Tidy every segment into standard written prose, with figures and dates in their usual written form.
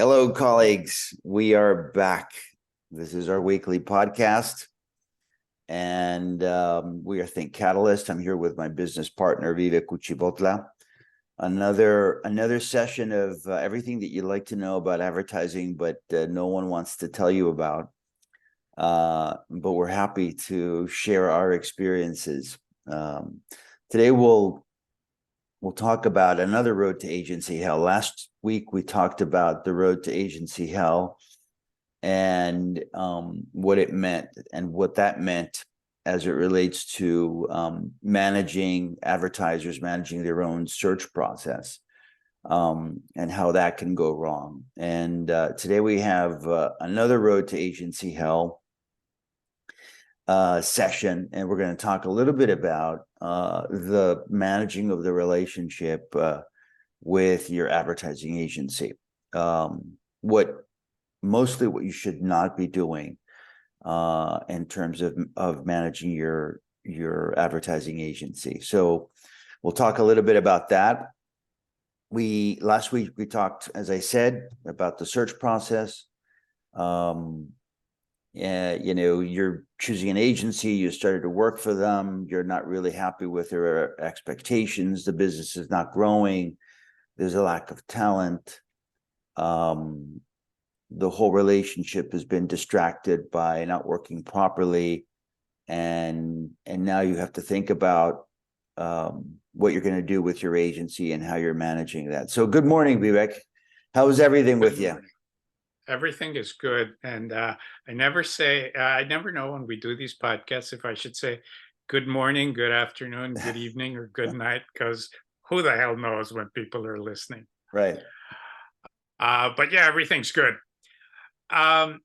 Hello, colleagues. We are back. This is our weekly podcast, and we are Think Catalyst. I'm here with my business partner, Vivek Kuchibotla. Another session of everything that you'd like to know about advertising, but no one wants to tell you about. But we're happy to share our experiences. Today, we'll talk about another road to agency hell. Last week, we talked about the road to agency hell and what it meant and what that meant as it relates to managing advertisers, managing their own search process, and how that can go wrong. And today we have another road to agency hell session, and we're going to talk a little bit about the managing of the relationship with your advertising agency. What you should not be doing in terms of managing your advertising agency. So we'll talk a little bit about that. Last week we talked, as I said, about the search process. You're choosing an agency, you started to work for them, you're not really happy with their expectations, the business is not growing, there's a lack of talent, the whole relationship has been distracted by not working properly, and now you have to think about what you're going to do with your agency and how you're managing that. So good morning, Vivek. How's everything with you? Everything is good. And I never know when we do these podcasts if I should say good morning, good afternoon, good evening, or good night, because who the hell knows when people are listening. Right. But yeah, everything's good.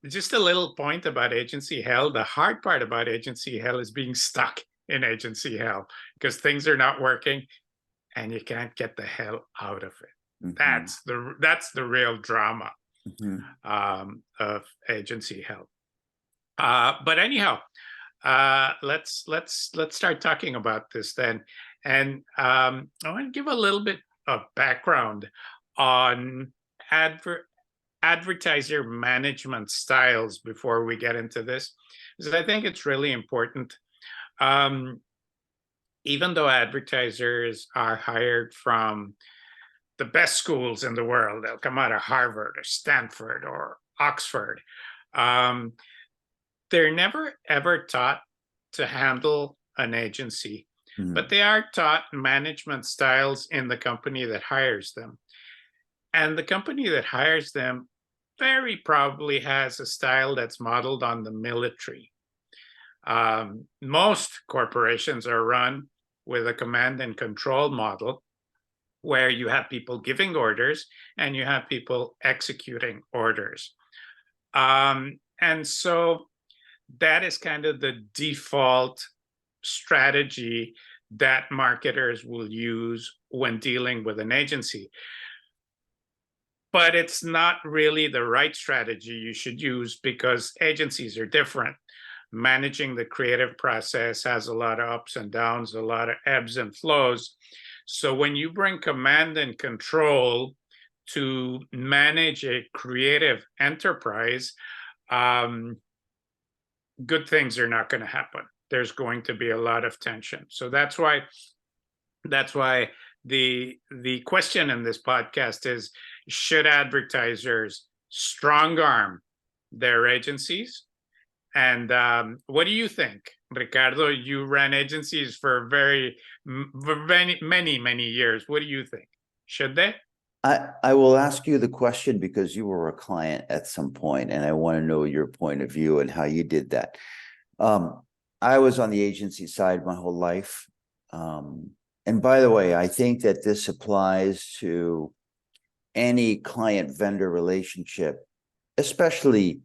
Just a little point about agency hell. The hard part about agency hell is being stuck in agency hell because things are not working and you can't get the hell out of it. Mm-hmm. That's the real drama. Mm-hmm. Of agency hell. But anyhow, let's start talking about this then. And I want to give a little bit of background on advertiser management styles before we get into this, because I think it's really important. Even though advertisers are hired from the best schools in the world, they'll come out of Harvard or Stanford or Oxford, they're never ever taught to handle an agency, but they are taught management styles in the company that hires them. And the company that hires them very probably has a style that's modeled on the military. Most corporations are run with a command and control model, where you have people giving orders and you have people executing orders. And so that is kind of the default strategy that marketers will use when dealing with an agency. But it's not really the right strategy you should use because agencies are different. Managing the creative process has a lot of ups and downs, a lot of ebbs and flows. So when you bring command and control to manage a creative enterprise, good things are not going to happen. There's going to be a lot of tension. So that's why the question in this podcast is, should advertisers strong arm their agencies? And what do you think, Ricardo? You ran agencies for many years. What do you think? Should they? I will ask you the question because you were a client at some point, and I want to know your point of view and how you did that. I was on the agency side my whole life. And by the way, I think that this applies to any client-vendor relationship, especially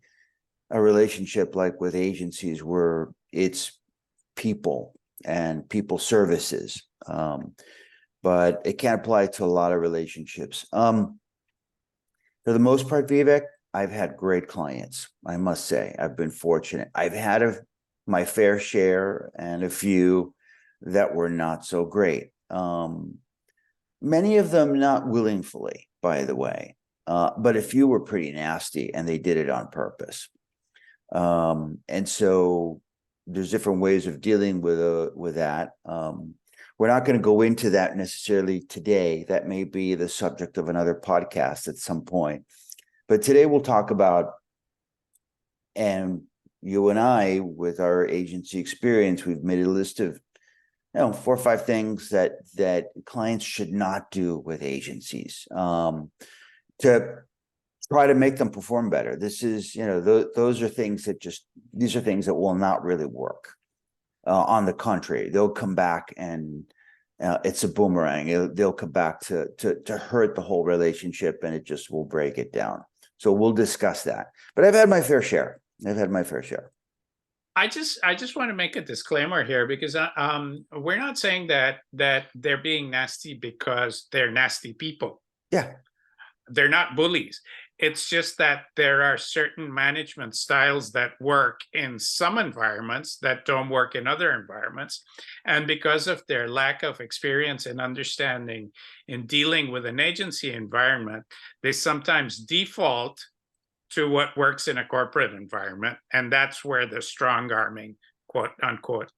a relationship like with agencies where it's people and people services. But it can apply to a lot of relationships. For the most part, Vivek, I've had great clients. I must say, I've been fortunate. I've had my fair share and a few that were not so great. Many of them not willingly, by the way. but a few were pretty nasty, and they did it on purpose. And so there's different ways of dealing with that. We're not going to go into that necessarily today. That may be the subject of another podcast at some point. But today we'll talk about, and you and I, with our agency experience, we've made a list of 4 or 5 things that clients should not do with agencies to try to make them perform better. This is, those are things that these are things that will not really work. On the contrary, they'll come back and it's a boomerang. They'll come back to hurt the whole relationship, and it just will break it down. So we'll discuss that. But I've had my fair share. I just want to make a disclaimer here, because we're not saying that they're being nasty because they're nasty people. Yeah. They're not bullies. It's just that there are certain management styles that work in some environments that don't work in other environments. And because of their lack of experience and understanding in dealing with an agency environment, they sometimes default to what works in a corporate environment. And that's where the strong arming, quote unquote,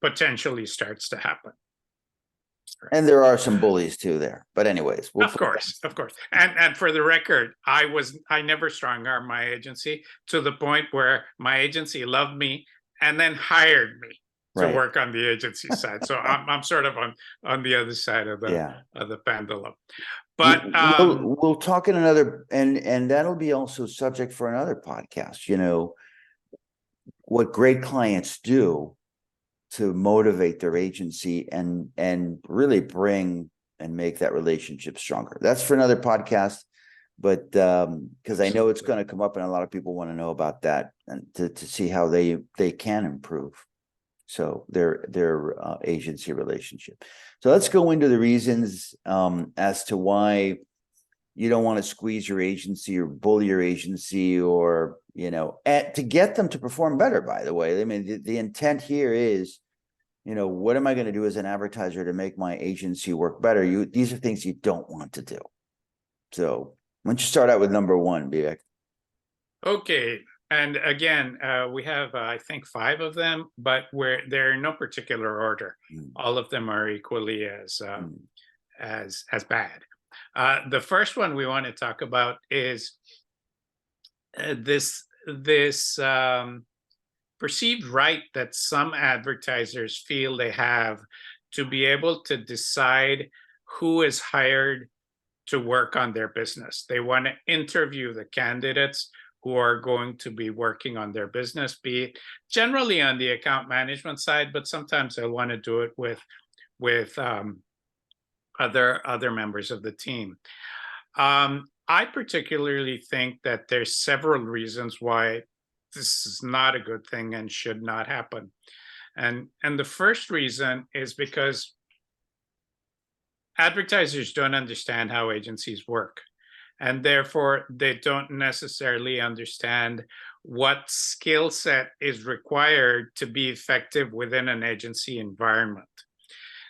potentially starts to happen. And there are some bullies too there, but anyways, of course. And for the record, I never strong armed my agency to the point where my agency loved me and then hired me to work on the agency side. So I'm sort of on the other side of the pendulum. But we'll talk in another, and that'll be also subject for another podcast. What great clients do to motivate their agency and really bring and make that relationship stronger. That's for another podcast, but because I know it's going to come up, and a lot of people want to know about that, and to see how they can improve their agency relationship. So let's go into the reasons as to why you don't want to squeeze your agency or bully your agency, or to get them to perform better. By the way, I mean the intent here is, what am I going to do as an advertiser to make my agency work better? These are things you don't want to do. So why don't you start out with number 1, Vivek? Okay. And again, we have, I think, 5 of them, but they're in no particular order. All of them are equally as bad. The first one we want to talk about is this perceived right that some advertisers feel they have to be able to decide who is hired to work on their business. They want to interview the candidates who are going to be working on their business, be it generally on the account management side, but sometimes they'll want to do it with other members of the team. I particularly think that there's several reasons why this is not a good thing and should not happen. And the first reason is because advertisers don't understand how agencies work, and therefore they don't necessarily understand what skill set is required to be effective within an agency environment.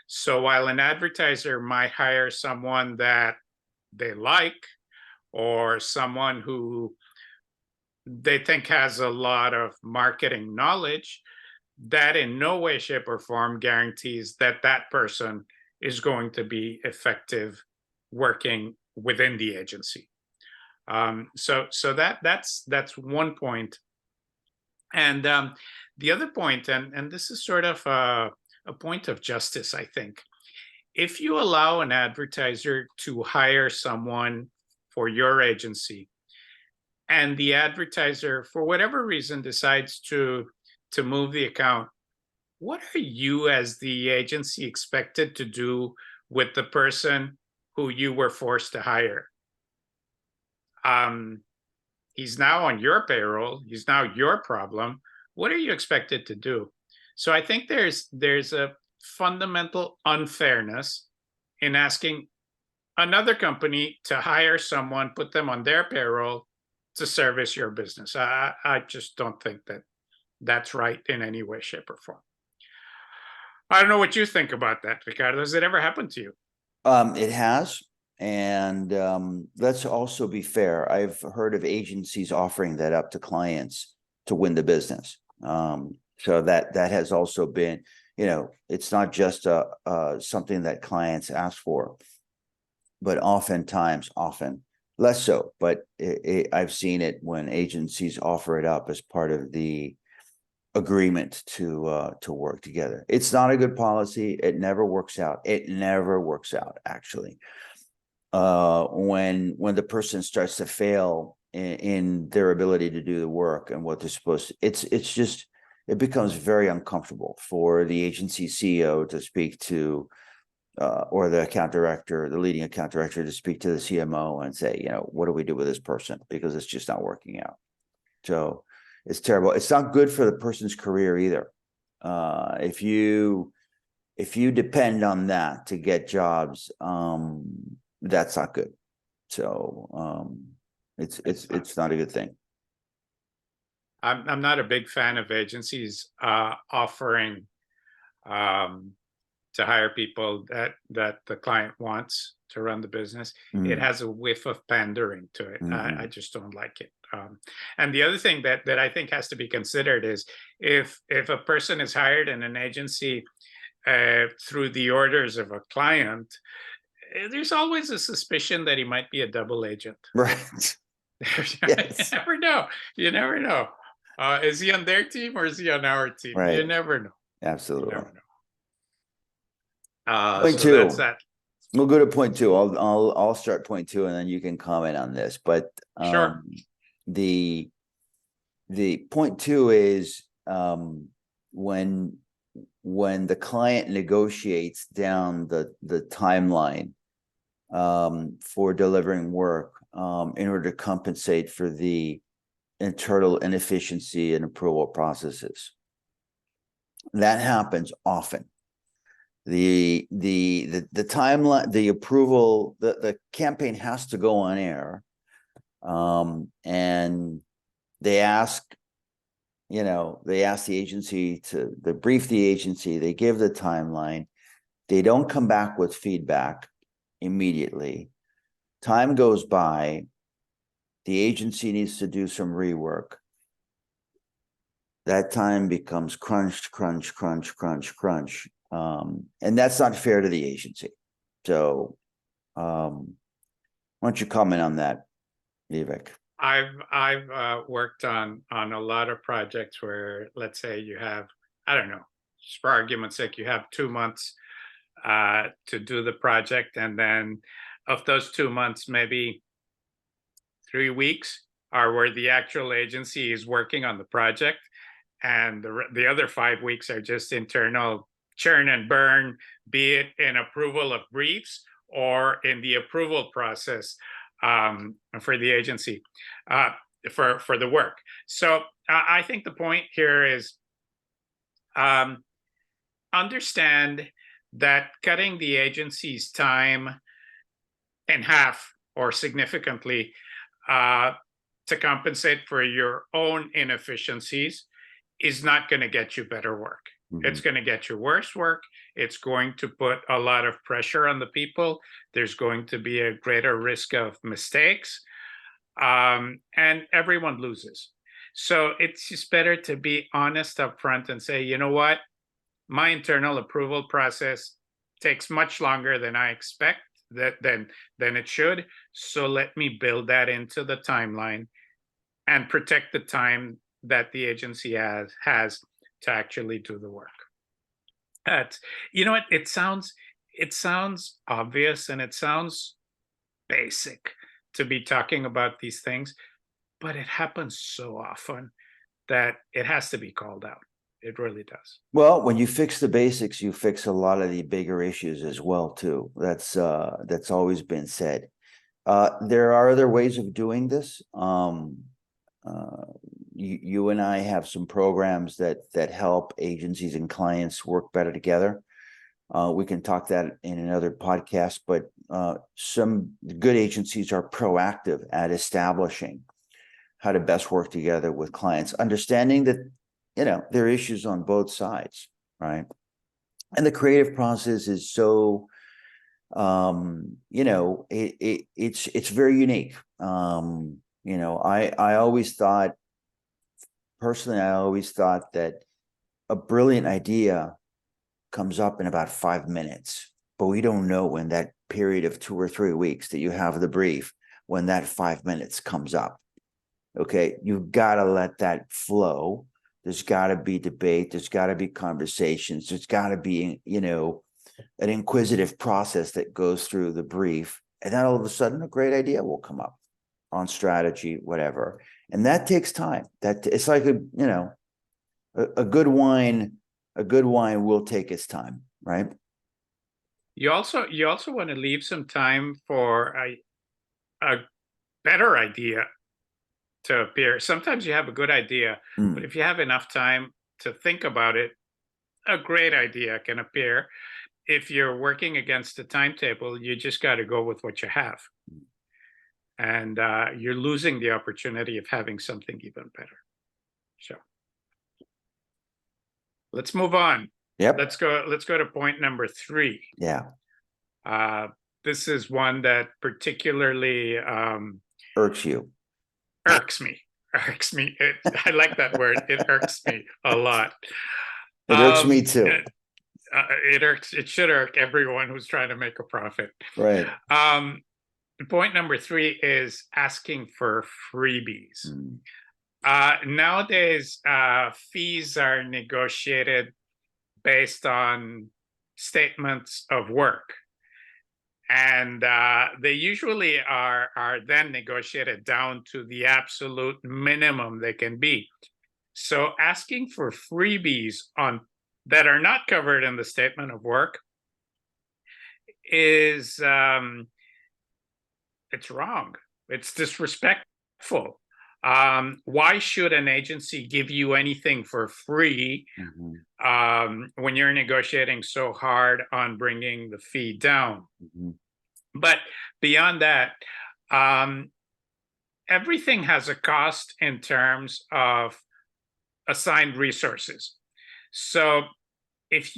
So while an advertiser might hire someone that they like, or someone who they think has a lot of marketing knowledge, that in no way, shape, or form guarantees that that person is going to be effective working within the agency. So that's one point. And the other point, and this is sort of a point of justice, I think. If you allow an advertiser to hire someone for your agency, and the advertiser, for whatever reason, decides to move the account, what are you as the agency expected to do with the person who you were forced to hire? He's now on your payroll. He's now your problem. What are you expected to do? So I think there's a fundamental unfairness in asking another company to hire someone, put them on their payroll to service your business. I just don't think that that's right in any way, shape, or form. I don't know what you think about that, Ricardo. Has it ever happened to you? It has. And let's also be fair. I've heard of agencies offering that up to clients to win the business. So that has also been, it's not just something that clients ask for, but often less so. But I've seen it when agencies offer it up as part of the agreement to work together. It's not a good policy. It never works out. It never works out, actually. When the person starts to fail in their ability to do the work and what they're supposed to, it becomes very uncomfortable for the agency CEO to speak to, or the account director, the leading account director, to speak to the CMO and say, what do we do with this person? Because it's just not working out. So it's terrible. It's not good for the person's career either. If you depend on that to get jobs, that's not good. So it's not a good thing. I'm not a big fan of agencies offering to hire people that the client wants to run the business. It has a whiff of pandering to it. I just don't like it. And the other thing that I think has to be considered is if a person is hired in an agency through the orders of a client, there's always a suspicion that he might be a double agent. Right. Yes. You never know. You never know. Is he on their team or is he on our team? Right. You never know. Absolutely. You never know. Point so two. that's that. We'll go to point two. I'll start point two, and then you can comment on this. But Sure. The point two is when the client negotiates down the timeline for delivering work in order to compensate for the internal inefficiency and approval processes. That happens often. The timeline, the approval, the campaign has to go on air, and they ask the agency they brief the agency, they give the timeline, they don't come back with feedback immediately. Time goes by, the agency needs to do some rework. That time becomes crunch, and that's not fair to the agency. So why don't you comment on that, Vivek? I've worked on a lot of projects where, let's say you have, I don't know, just for argument's sake, you have 2 months to do the project, and then of those 2 months, maybe 3 weeks are where the actual agency is working on the project, and the other 5 weeks are just internal churn and burn, be it in approval of briefs or in the approval process for the agency for the work. So I think the point here is understand that cutting the agency's time in half or significantly to compensate for your own inefficiencies is not going to get you better work. It's going to get you worse work. It's going to put a lot of pressure on the people. There's going to be a greater risk of mistakes, and everyone loses. So it's just better to be honest up front and say, you know what, my internal approval process takes much longer than I expect, than it should. So let me build that into the timeline and protect the time that the agency has to actually do the work. You know what? It sounds obvious and it sounds basic to be talking about these things, but it happens so often that it has to be called out. It really does. Well, when you fix the basics, you fix a lot of the bigger issues as well, too. That's always been said. There are other ways of doing this. You and I have some programs that help agencies and clients work better together. We can talk that in another podcast, but some good agencies are proactive at establishing how to best work together with clients, understanding that there are issues on both sides, right? And the creative process is so it's very unique. I always thought, personally, I always thought that a brilliant idea comes up in about 5 minutes, but we don't know when that period of 2 or 3 weeks that you have the brief, when that 5 minutes comes up. Okay, you've got to let that flow. There's got to be debate. There's got to be conversations. There's got to be, an inquisitive process that goes through the brief. And then all of a sudden, a great idea will come up on strategy, whatever. And that takes time. That it's like a good wine. A good wine will take its time, right? You also want to leave some time for a better idea to appear. Sometimes you have a good idea, but if you have enough time to think about it, a great idea can appear. If you're working against a timetable, you just got to go with what you have. And you're losing the opportunity of having something even better. So let's move on. Yep. Let's go to point number 3. Yeah. This is one that particularly irks you. Irks me. I like that word. It irks me a lot. It irks me too. It should irk everyone who's trying to make a profit. Right. Point number 3 is asking for freebies. Nowadays, fees are negotiated based on statements of work. And they usually are then negotiated down to the absolute minimum they can be. So asking for freebies that are not covered in the statement of work is it's wrong. It's disrespectful. Why should an agency give you anything for free when you're negotiating so hard on bringing the fee down? But beyond that, everything has a cost in terms of assigned resources. So if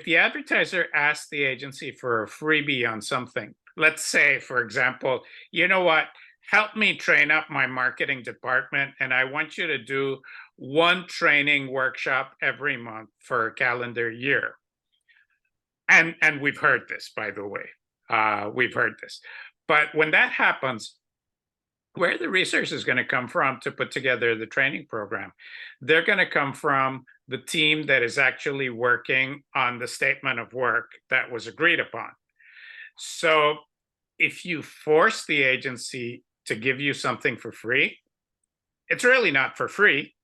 the advertiser asks the agency for a freebie on something, let's say, for example, you know what, help me train up my marketing department, and I want you to do one training workshop every month for a calendar year. And we've heard this, by the way. We've heard this. But when that happens, where are the resources going to come from to put together the training program? They're going to come from the team that is actually working on the statement of work that was agreed upon. So if you force the agency to give you something for free, it's really not for free,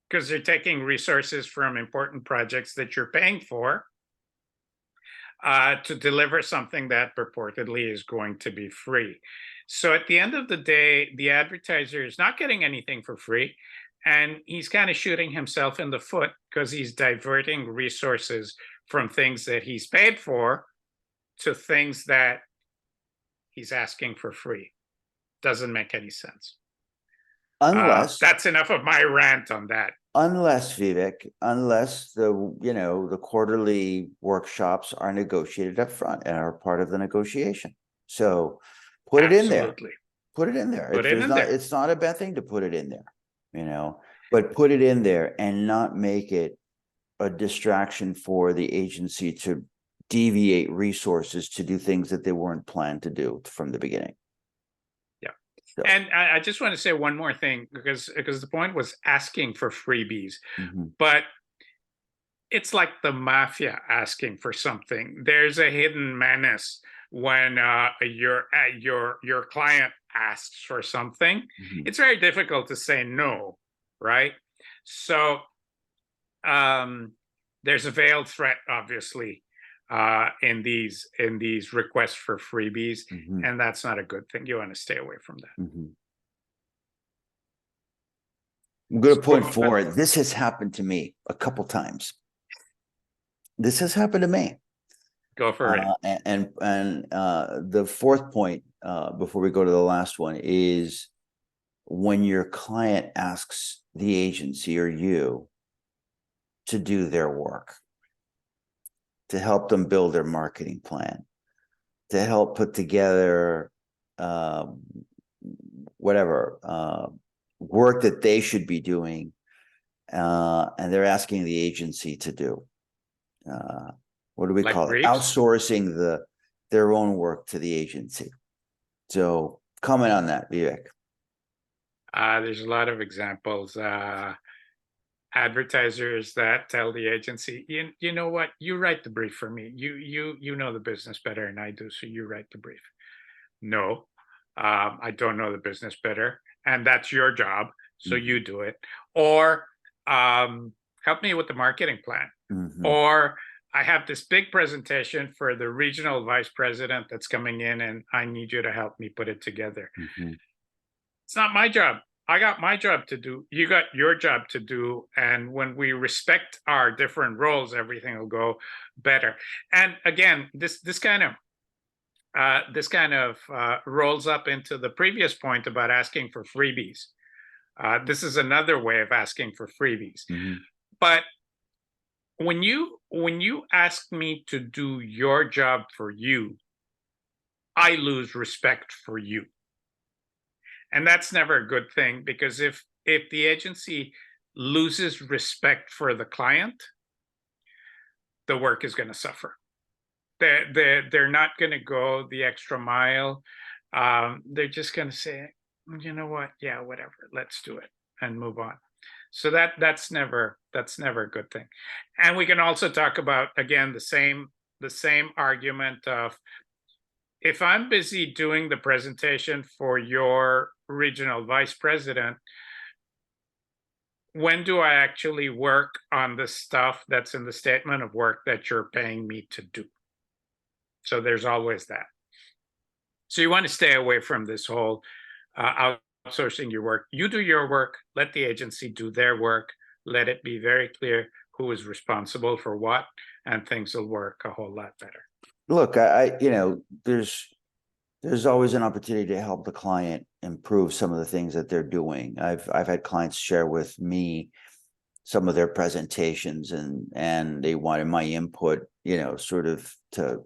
because they're taking resources from important projects that you're paying for to deliver something that purportedly is going to be free. So at the end of the day, the advertiser is not getting anything for free, and he's kind of shooting himself in the foot because he's diverting resources from things that he's paid for to things that he's asking for free. Doesn't make any sense. Unless that's enough of my rant on that. Unless, Vivek, the quarterly workshops are negotiated up front and are part of the negotiation. So put it in there. Put it in there. It's not a bad thing to put it in there, but put it in there and not make it a distraction for the agency to deviate resources to do things that they weren't planned to do from the beginning. So. And I just want to say one more thing, because the point was asking for freebies, but it's like the mafia asking for something. There's a hidden menace when your client asks for something. It's very difficult to say no, right? So there's a veiled threat, obviously, in these requests for freebies, and that's not a good thing. You want to stay away from that. I'm going to point forward. This has happened to me a couple times. This has happened to me. Go for it. And the fourth point, before we go to the last one, is when your client asks the agency or you to do their work, to help them build their marketing plan, to help put together whatever work that they should be doing, and they're asking the agency to do. What do we Like call it? briefs? Outsourcing their own work to the agency. So comment on that, Vivek. There's a lot of examples. Advertisers that tell the agency, you know what, you write the brief for me. You know the business better than I do, so you write the brief. No, I don't know the business better, and that's your job, so you do it. Or help me with the marketing plan. Or I have this big presentation for the regional vice president that's coming in, and I need you to help me put it together. It's not my job. I got my job to do. You got your job to do. And when we respect our different roles, everything will go better. And again, this kind of rolls up into the previous point about asking for freebies. This is another way of asking for freebies. But when you ask me to do your job for you, I lose respect for you. And that's never a good thing, because if the agency loses respect for the client, the work is going to suffer. They're not going to go the extra mile. They're just going to say, you know what, yeah, whatever, let's do it and move on. So that's never a good thing. And we can also talk about, again, the same argument of, if I'm busy doing the presentation for your regional vice president, when do I actually work on the stuff that's in the statement of work that you're paying me to do? So there's always that. So you want to stay away from this whole outsourcing your work. You do your work, let the agency do their work, let it be very clear who is responsible for what, and things will work a whole lot better. Look, there's always an opportunity to help the client improve some of the things that they're doing. I've had clients share with me some of their presentations, and they wanted my input, sort of to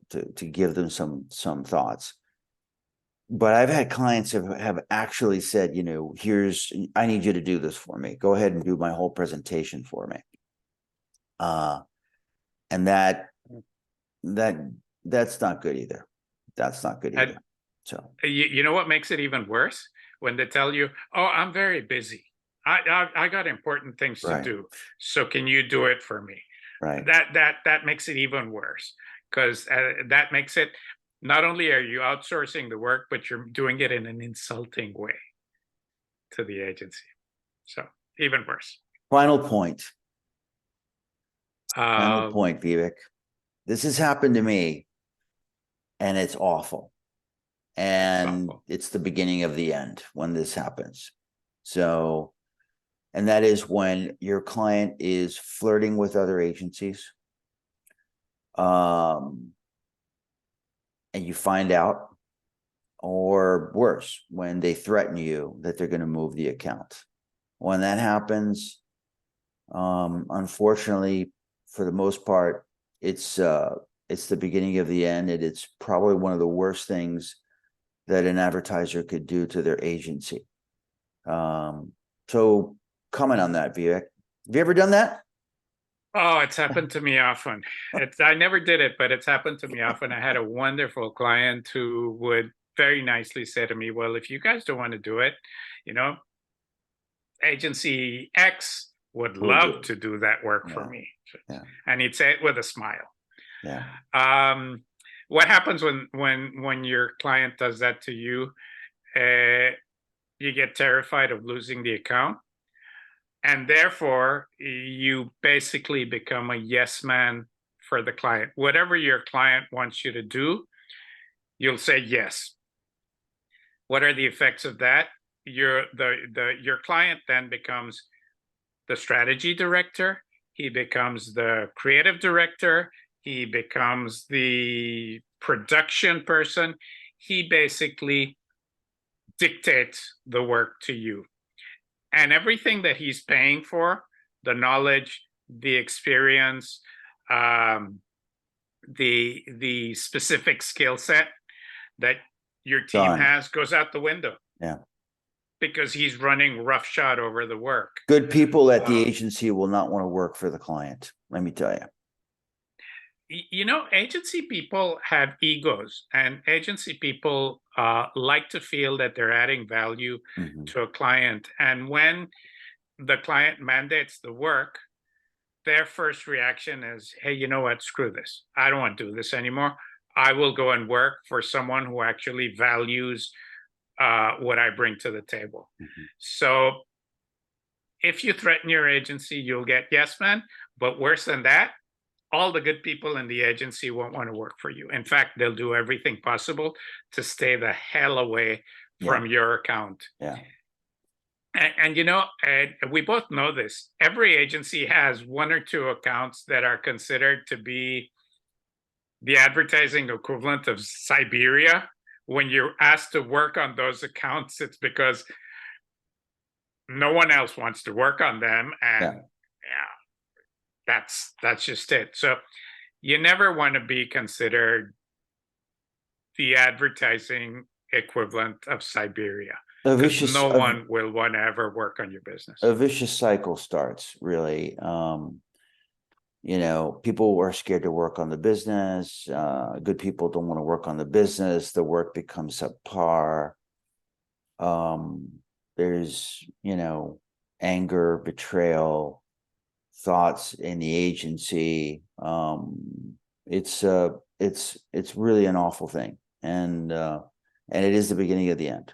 give them some thoughts. But I've had clients have actually said, I need you to do this for me. Go ahead and do my whole presentation for me. And that's not good either. That's not good either. So you know what makes it even worse? When they tell you, "Oh, I'm very busy. I got important things to do. So can you do it for me?" Right. That makes it even worse, because that makes it, not only are you outsourcing the work, but you're doing it in an insulting way to the agency. So even worse. Final point. Final point, Vivek. This has happened to me, and it's awful. And it's the beginning of the end when this happens. So, and that is when your client is flirting with other agencies, and you find out, or worse, when they threaten you that they're going to move the account. When that happens, unfortunately, for the most part, it's the beginning of the end, and it's probably one of the worst things that an advertiser could do to their agency. So comment on that, Vivek. Have you ever done that? Oh, it's happened to me often. I never did it, but it's happened to me often. I had a wonderful client who would very nicely say to me, well, if you guys don't want to do it, agency X would love to do that work for me. And he'd say it with a smile. What happens when your client does that to you? You get terrified of losing the account, and therefore you basically become a yes man for the client. Whatever your client wants you to do, you'll say yes. What are the effects of that? Your client then becomes the strategy director. He becomes the creative director. He becomes the production person. He basically dictates the work to you. And everything that he's paying for, the knowledge, the experience, the specific skill set, that your team Done. has goes out the window. Yeah. Because he's running roughshod over the work. Good people at the agency will not want to work for the client. Let me tell you. You know, agency people have egos, and agency people like to feel that they're adding value to a client. And when the client mandates the work, their first reaction is, hey, you know what? Screw this. I don't want to do this anymore. I will go and work for someone who actually values what I bring to the table. So if you threaten your agency, you'll get yes men. But worse than that, all the good people in the agency won't want to work for you. In fact, they'll do everything possible to stay the hell away from your account. Yeah. And you know, we both know this. Every agency has one or two accounts that are considered to be the advertising equivalent of Siberia. When you're asked to work on those accounts, it's because no one else wants to work on them. And that's just it. So you never want to be considered the advertising equivalent of Siberia. Because no one will want to ever work on your business. A vicious cycle starts, really. You know, people are scared to work on the business. Good people don't want to work on the business. The work becomes subpar. There's, you know, anger, betrayal, thoughts in the agency. It's really an awful thing, and it is the beginning of the end.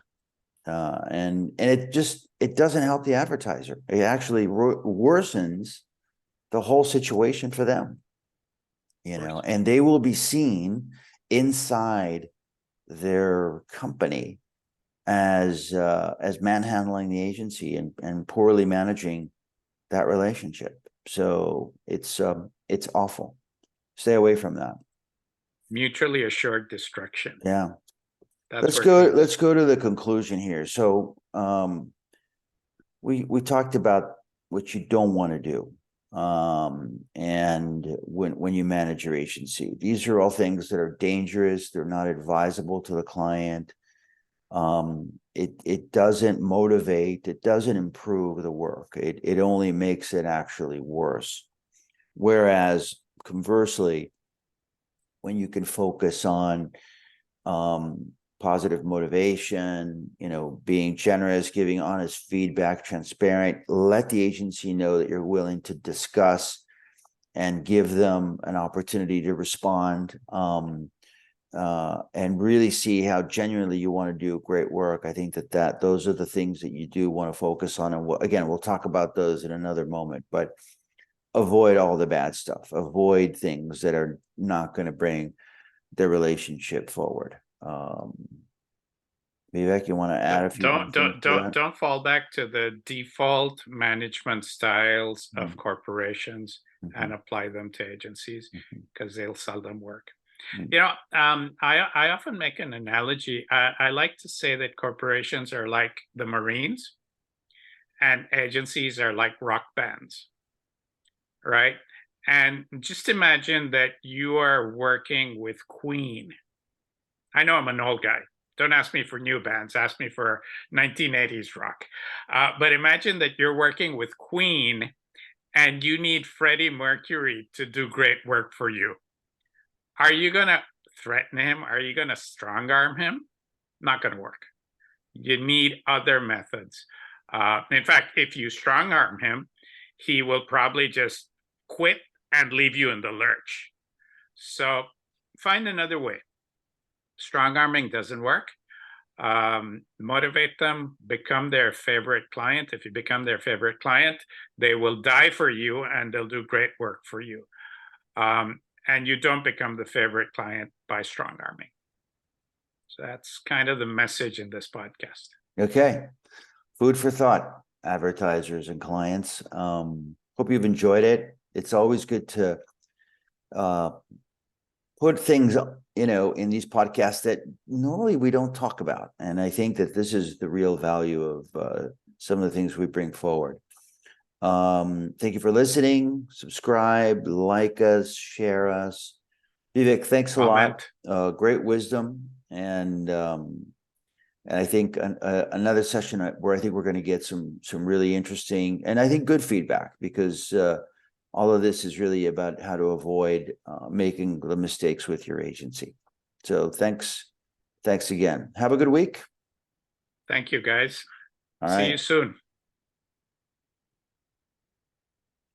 And it doesn't help the advertiser. It actually worsens the whole situation for them, you know, and they will be seen inside their company as manhandling the agency and poorly managing that relationship. So it's awful. Stay away from that. Mutually assured destruction. Yeah. Let's go to the conclusion here. So we talked about what you don't want to do. And when you manage your agency, these are all things that are dangerous. They're not advisable to the client. It doesn't motivate, it doesn't improve the work. It only makes it actually worse. Whereas conversely, when you can focus on positive motivation, you know, being generous, giving honest feedback, transparent, let the agency know that you're willing to discuss and give them an opportunity to respond, and really see how genuinely you want to do great work. I think that those are the things that you do want to focus on. And again, we'll talk about those in another moment, but avoid all the bad stuff. Avoid things that are not going to bring the relationship forward. Vivek, you want to add a few? Don't fall back to the default management styles of corporations and apply them to agencies, because they'll seldom work. You know, I often make an analogy. I like to say that corporations are like the Marines and agencies are like rock bands, right? And just imagine that you are working with Queen. I know I'm an old guy. Don't ask me for new bands. Ask me for 1980s rock. But imagine that you're working with Queen and you need Freddie Mercury to do great work for you. Are you going to threaten him? Are you going to strong arm him? Not going to work. You need other methods. In fact, if you strong arm him, he will probably just quit and leave you in the lurch. So find another way. Strong arming doesn't work. Motivate them, become their favorite client. If you become their favorite client, they will die for you and they'll do great work for you. And you don't become the favorite client by strong arming. So that's kind of the message in this podcast. Okay. Food for thought, advertisers and clients. Hope you've enjoyed it. It's always good to put things, you know, in these podcasts that normally we don't talk about. And I think that this is the real value of some of the things we bring forward. Thank you for listening. Subscribe, like us, share us. Vivek, thanks a lot. Great wisdom. and I think another session where I think we're going to get some really interesting and I think good feedback, because all of this is really about how to avoid making the mistakes with your agency. So thanks again. Have a good week. Thank you, guys. All See you right. soon.